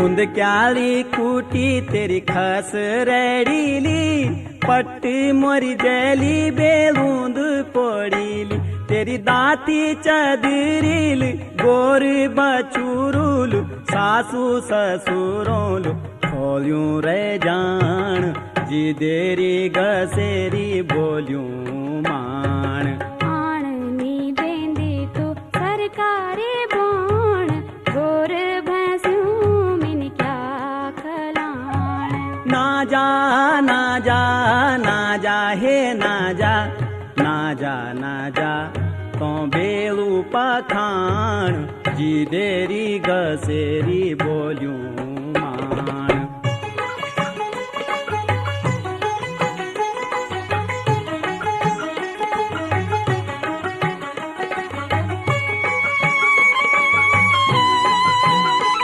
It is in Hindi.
बूंद क्याली कूटी तेरी खस रेडीली, पट्टी मोरी जैली बेलूंद पोड़ीली, तेरी दाती चदरील गोर बचूरूल, सासू ससुरोल खोल्यूं रे जान, जी देरी गसेरी बोल्यूं माण। आणनी बेंदी तो सरकारी बोण, गोर भैंस्यूं मिन क्या खलाण। ना जा ना जा ना जा हे ना जा, ना जा ना जा तो बेलू पखाण, जी देरी गसेरी बोल्यूं